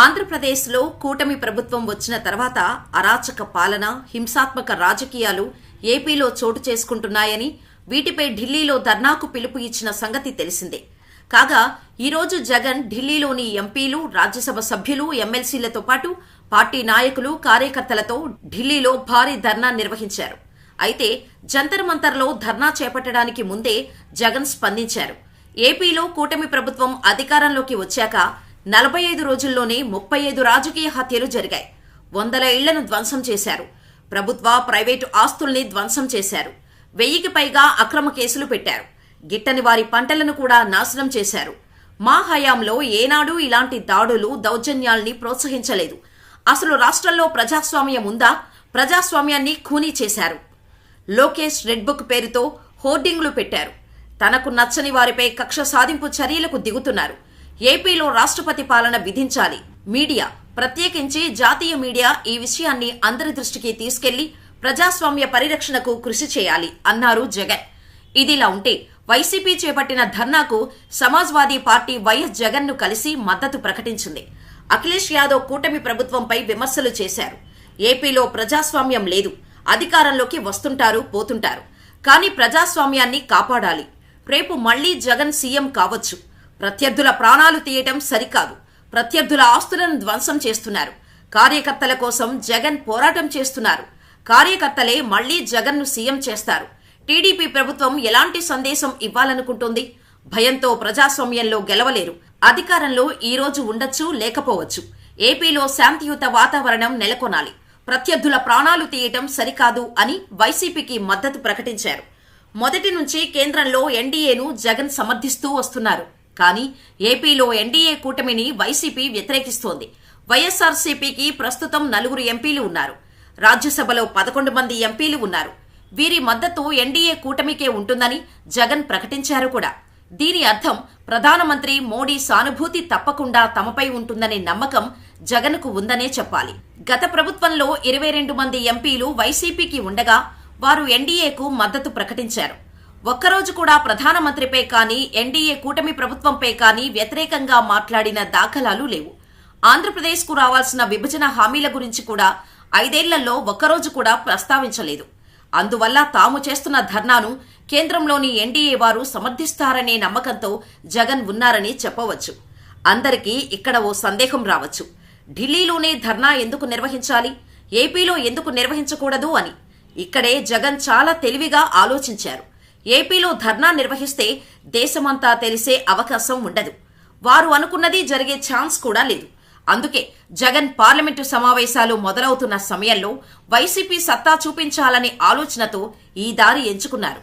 ఆంధ్రప్రదేశ్లో కూటమి ప్రభుత్వం వచ్చిన తర్వాత అరాచక పాలన, హింసాత్మక రాజకీయాలు ఏపీలో చోటు చేసుకుంటున్నాయని, వీటిపై ఢిల్లీలో ధర్నాకు పిలుపు ఇచ్చిన సంగతి తెలిసిందే. కాగా ఈరోజు జగన్ ఢిల్లీలోని ఎంపీలు, రాజ్యసభ సభ్యులు, ఎమ్మెల్సీలతో పాటు పార్టీ నాయకులు, కార్యకర్తలతో ఢిల్లీలో భారీ ధర్నా నిర్వహించారు. అయితే జంతర్ మంతర్లో ధర్నా చేపట్టడానికి ముందే జగన్ స్పందించారు. ఏపీలో కూటమి ప్రభుత్వం అధికారంలోకి వచ్చాక 45 రోజుల్లోనే 35 రాజకీయ హత్యలు జరిగాయి. వందల ఇళ్లను ధ్వంసం చేశారు. ప్రభుత్వ, ప్రైవేటు ఆస్తుల్ని ధ్వంసం చేశారు. 1000కి పైగా అక్రమ కేసులు పెట్టారు. గిట్టని వారి పంటలను కూడా నాశనం చేశారు. మా హయాంలో ఏనాడు ఇలాంటి దాడులు, దౌర్జన్యాల్ని ప్రోత్సహించలేదు. అసలు రాష్ట్రంలో ప్రజాస్వామ్యం ఉందా? ప్రజాస్వామ్యాన్ని ఖూనీ చేశారు. లోకేష్ రెడ్ బుక్ పేరుతో హోర్డింగ్లు పెట్టారు. తనకు నచ్చని వారిపై కక్ష సాధింపు చర్యలకు దిగుతున్నారు. ఏపీలో రాష్ట్రపతి పాలన విధించాలి. మీడియా, ప్రత్యేకించి జాతీయ మీడియా ఈ విషయాన్ని అందరి దృష్టికి తీసుకెళ్లి ప్రజాస్వామ్య పరిరక్షణకు కృషి చేయాలి అన్నారు జగన్. ఇదిలా ఉంటే వైసీపీ చేపట్టిన ధర్నాకు సమాజ్వాదీ పార్టీ వైఎస్ జగన్ ను కలిసి మద్దతు ప్రకటించింది. అఖిలేష్ యాదవ్ కూటమి ప్రభుత్వంపై విమర్శలు చేశారు. ఏపీలో ప్రజాస్వామ్యం లేదు, అధికారంలోకి వస్తుంటారు, పోతుంటారు, కానీ ప్రజాస్వామ్యాన్ని కాపాడాలి. రేపు మళ్లీ జగన్ సీఎం కావచ్చు. ప్రత్యర్థుల ప్రాణాలు తీయటం సరికాదు. ప్రత్యర్థుల ఆస్తులను ధ్వంసం చేస్తున్నారు. కార్యకర్తల కోసం జగన్ పోరాటం చేస్తున్నారు. కార్యకర్తలే మళ్లీ జగన్ ను సీఎం చేస్తారు. టీడీపీ ప్రభుత్వం ఎలాంటి సందేశం ఇవ్వాలనుకుంటుంది? భయంతో ప్రజాస్వామ్యంలో గెలవలేరు. అధికారంలో ఈ రోజు ఉండొచ్చు, లేకపోవచ్చు. ఏపీలో శాంతియుత వాతావరణం నెలకొనాలి. ప్రత్యర్థుల ప్రాణాలు తీయటం సరికాదు అని వైసీపీకి మద్దతు ప్రకటించారు. మొదటి నుంచి కేంద్రంలో ఎన్డీఏను జగన్ సమర్థిస్తూ వస్తున్నారు. కానీ ఏపీలో ఎన్డీఏ కూటమిని వైసీపీ వ్యతిరేకిస్తోంది. వైఎస్ఆర్సీపీకి ప్రస్తుతం 4 ఎంపీలు ఉన్నారు. రాజ్యసభలో 11 మంది ఎంపీలు ఉన్నారు. వీరి మద్దతు ఎన్డీఏ కూటమికే ఉంటుందని జగన్ ప్రకటించారు కూడా. దీని అర్థం ప్రధానమంత్రి మోడీ సానుభూతి తప్పకుండా తమపై ఉంటుందనే నమ్మకం జగన్కు ఉందనే చెప్పాలి. గత ప్రభుత్వంలో 22 మంది ఎంపీలు వైసీపీకి ఉండగా వారు ఎన్డీఏకు మద్దతు ప్రకటించారు. ఒక్కరోజు కూడా ప్రధానమంత్రిపై కానీ, ఎన్డీఏ కూటమి ప్రభుత్వంపై కానీ వ్యతిరేకంగా మాట్లాడిన దాఖలాలు లేవు. ఆంధ్రప్రదేశ్కు రావాల్సిన విభజన హామీల గురించి కూడా 5 ఏళ్లలో ఒక్కరోజు కూడా ప్రస్తావించలేదు. అందువల్ల తాము చేస్తున్న ధర్నాను కేంద్రంలోని ఎన్డీఏ వారు సమర్థిస్తారనే నమ్మకంతో జగన్ ఉన్నారని చెప్పవచ్చు. అందరికీ ఇక్కడ ఓ సందేహం రావచ్చు. ఢిల్లీలోనే ధర్నా ఎందుకు నిర్వహించాలి, ఏపీలో ఎందుకు నిర్వహించకూడదు అని. ఇక్కడే జగన్ చాలా తెలివిగా ఆలోచించారు. ఏపీలో ధర్నా నిర్వహిస్తే దేశమంతా తెలిసే అవకాశం ఉండదు. వారు అనుకున్నది జరిగే ఛాన్స్ కూడా లేదు. అందుకే జగన్ పార్లమెంటు సమావేశాలు మొదలవుతున్న సమయంలో వైసీపీ సత్తా చూపించాలనే ఆలోచనతో ఈ దారి ఎంచుకున్నారు.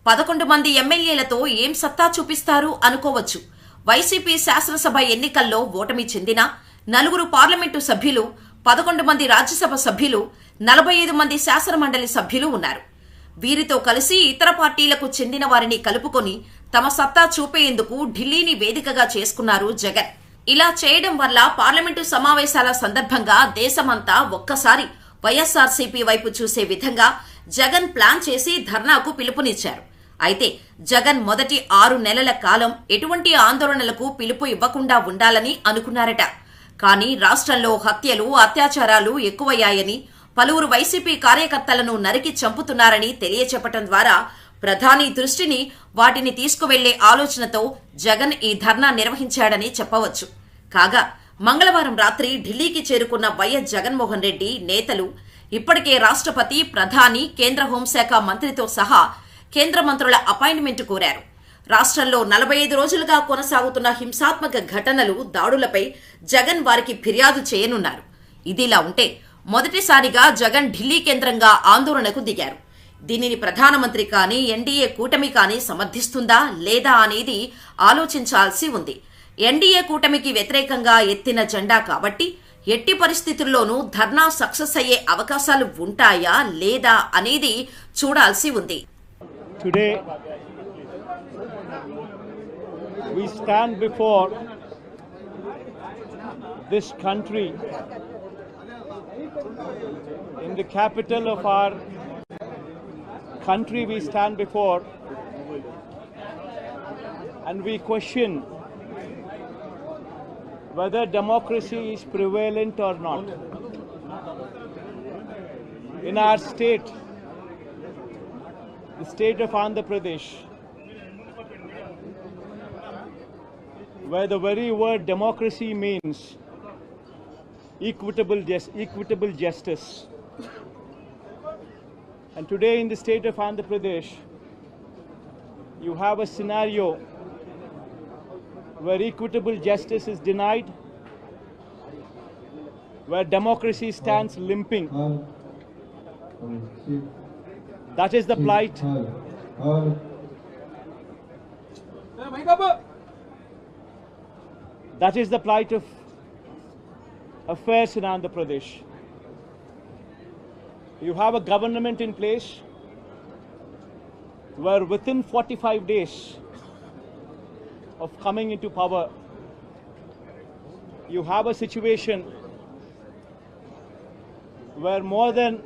11 మంది ఎమ్మెల్యేలతో ఏం సత్తా చూపిస్తారు అనుకోవచ్చు. వైసీపీ శాసనసభ ఎన్నికల్లో ఓటమి చెందిన 4 పార్లమెంటు సభ్యులు, 11 మంది రాజ్యసభ సభ్యులు, 45 మంది శాసనమండలి సభ్యులు ఉన్నారు. వీరితో కలిసి ఇతర పార్టీలకు చెందిన వారిని కలుపుకొని తమ సత్తా చూపేందుకు ఢిల్లీని వేదికగా చేసుకున్నారు జగన్. ఇలా చేయడం వల్ల పార్లమెంటు సమావేశాల సందర్భంగా దేశమంతా ఒక్కసారి వైఎస్ఆర్సీపీ వైపు చూసే విధంగా జగన్ ప్లాన్ చేసి ధర్నాకు పిలుపునిచ్చారు. అయితే జగన్ మొదటి 6 నెలల కాలం ఎటువంటి ఆందోళనలకు పిలుపు ఇవ్వకుండా ఉండాలని అనుకున్నారట. కానీ రాష్ట్రంలో హత్యలు, అత్యాచారాలు ఎక్కువయ్యాయని, పలువురు వైసీపీ కార్యకర్తలను నరికి చంపుతున్నారని తెలియచెప్పటం ద్వారా ప్రధాని దృష్టిని వాటిని తీసుకువెళ్లే ఆలోచనతో జగన్ ఈ ధర్నా నిర్వహించాడని చెప్పవచ్చు. కాగా మంగళవారం రాత్రి ఢిల్లీకి చేరుకున్న వైఎస్ జగన్మోహన్ రెడ్డి నేతలు ఇప్పటికే రాష్ట్రపతి, ప్రధాని, కేంద్ర హోంశాఖ మంత్రితో సహా కేంద్ర మంత్రుల అపాయింట్మెంట్ కోరారు. రాష్ట్రంలో 45 రోజులుగా కొనసాగుతున్న హింసాత్మక ఘటనలు, దాడులపై జగన్ వారికి ఫిర్యాదు చేయనున్నారు. ఇదిలా ఉంటే మొదటిసారిగా జగన్ ఢిల్లీ కేంద్రంగా ఆందోళనకు దిగారు. దీనిని ప్రధానమంత్రి కానీ, ఎన్డీఏ కూటమి కానీ సమర్థిస్తుందా లేదా అనేది ఆలోచించాల్సి ఉంది. ఎన్డీఏ కూటమికి వ్యతిరేకంగా ఎత్తిన జెండా కాబట్టి ఎట్టి పరిస్థితుల్లోనూ ధర్నా సక్సెస్ అయ్యే అవకాశాలు ఉంటాయా లేదా అనేది చూడాల్సి ఉంది. Today we stand before this country in the capital of our country. We stand before and we question whether democracy is prevalent or not. In our state, the state of Andhra Pradesh, where the very word democracy means equitable justice. And today in the state of Andhra Pradesh, you have a scenario where equitable justice is denied, where democracy stands limping. That is the plight. That is the plight of affairs in Andhra Pradesh. You have a government in place where within 45 days of coming into power, you have a situation where more than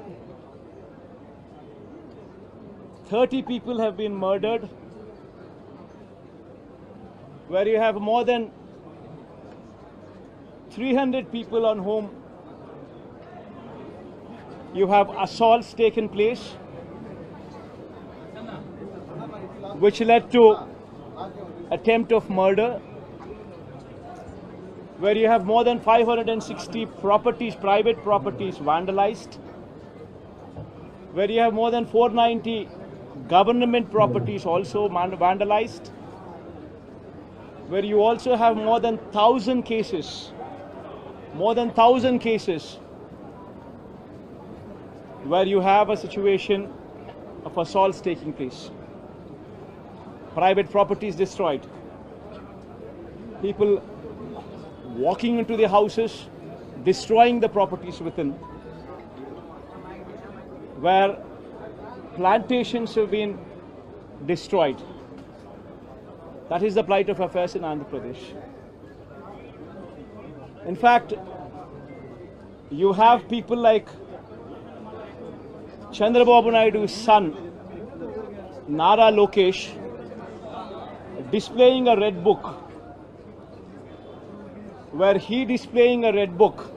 30 people have been murdered, where you have more than 300 people on whom you have assaults taken place, which led to attempt of murder, where you have more than 560 properties, private properties vandalized, where you have more than 490 government properties also vandalized, where you also have more than 1,000 cases, where you have a situation of assaults taking place. Private properties destroyed. People walking into their houses, destroying the properties within. Where plantations have been destroyed. That is the plight of affairs in Andhra Pradesh. In fact, you have people like Chandrababu Naidu's son, Nara Lokesh, displaying a red book, where he displaying a red book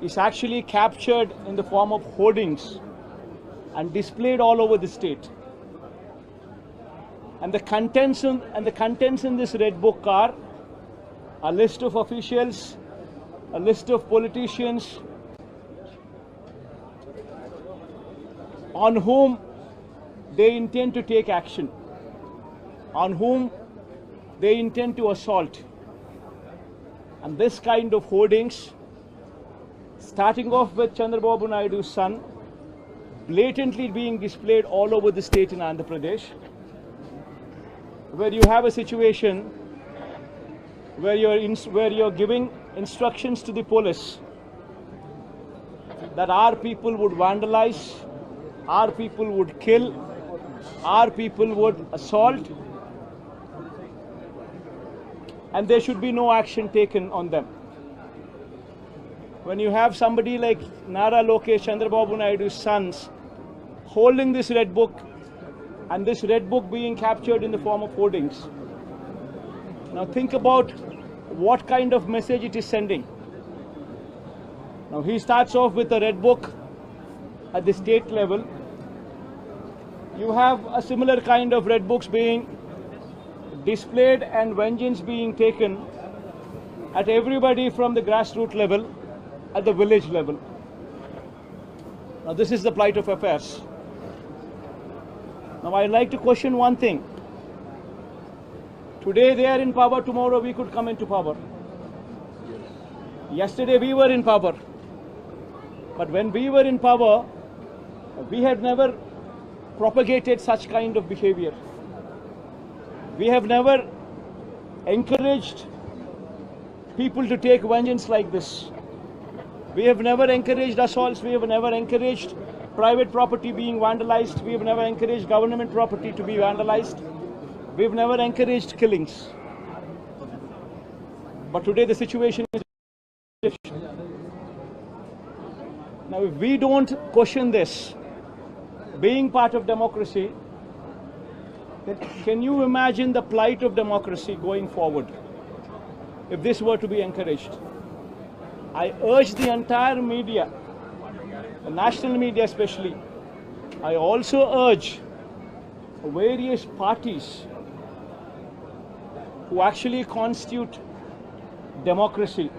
is actually captured in the form of hoardings and displayed all over the state. And the contents in this red book are a list of officials, a list of politicians on whom they intend to take action, on whom they intend to assault. And this kind of hoardings, starting off with Chandrababu Naidu's son, blatantly being displayed all over the state in Andhra Pradesh, where you have a situation where you're giving instructions to the police that our people would vandalize, our people would kill, our people would assault, and there should be no action taken on them. When you have somebody like Nara Lokesh, Chandrababu Naidu's sons, holding this red book, and this red book being captured in the form of hoardings. Now think about what kind of message it is sending. Now he starts off with a red book at the state level. You have a similar kind of red books being displayed and vengeance being taken at everybody from the grassroots level, at the village level. Now this is the plight of affairs. Now I'd like to question one thing. Today they are in power, tomorrow we could come into power. Yesterday we were in power. But when we were in power, we had never propagated such kind of behavior. We have never encouraged people to take vengeance like this. We have never encouraged assaults. We have never encouraged private property being vandalized. We have never encouraged government property to be vandalized. We have never encouraged killings. But today the situation is different. Now if we don't question this, being part of democracy, then can you imagine the plight of democracy going forward? if this were to be encouraged. I urge the entire media, the national media especially, I also urge various parties who actually constitute democracy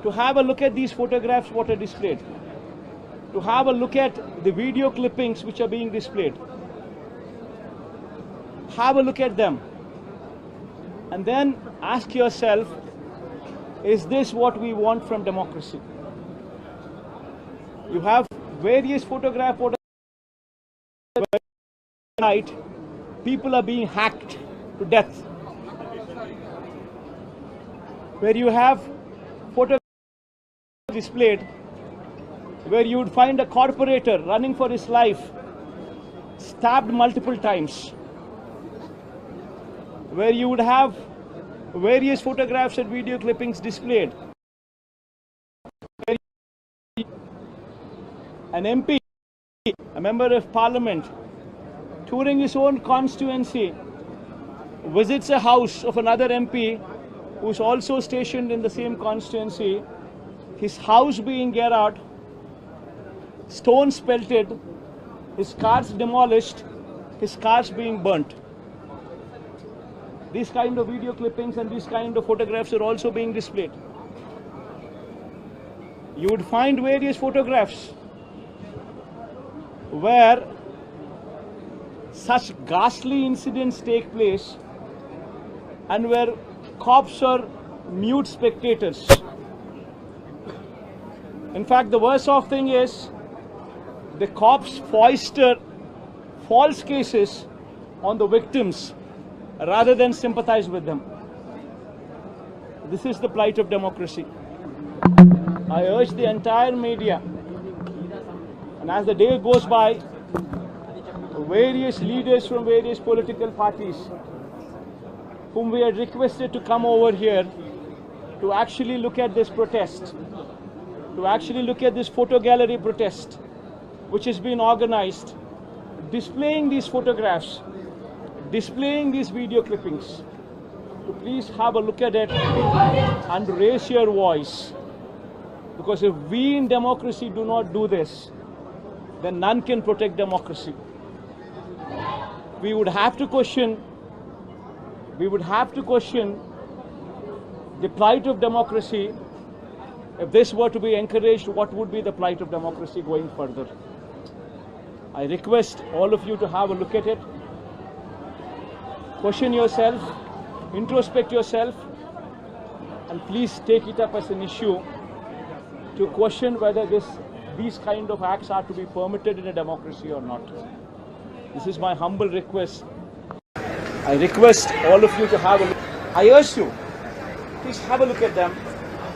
to have a look at these photographs what are displayed, to have a look at the video clippings which are being displayed. Have a look at them and then ask yourself, is this what we want from democracy? You have various photographs tonight, people are being hacked to death. Where you have photographs displayed where you would find a corporator running for his life, stabbed multiple times. Where you would have various photographs and video clippings displayed. An MP, a member of parliament, touring his own constituency, visits a house of another MP who's also stationed in the same constituency, his house being garroted, stones pelted, his cars demolished, his cars being burnt. These kind of video clippings and these kind of photographs are also being displayed. You would find various photographs where such ghastly incidents take place and where cops are mute spectators. In fact, the worst of thing is the cops foist false cases on the victims rather than sympathize with them. This is the plight of democracy. I urge the entire media, and as the day goes by, various leaders from various political parties whom we had requested to come over here to actually look at this protest, to actually look at this photo gallery protest which has been organized, displaying these photographs, displaying these video clippings, to please have a look at it and raise your voice. Because if we in democracy do not do this, then none can protect democracy. We would have to question the plight of democracy. If this were to be encouraged, what would be the plight of democracy going further? I request all of you to have a look at it. Question yourself, introspect yourself, and please take it up as an issue to question whether these kind of acts are to be permitted in a democracy or not. This is my humble request. I request all of you to have a look. I urge you, please have a look at them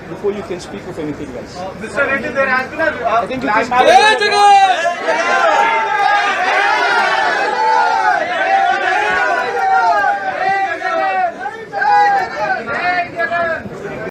before you can speak of anything else. Mr. Reddy, there has been a I think you please have a look at them.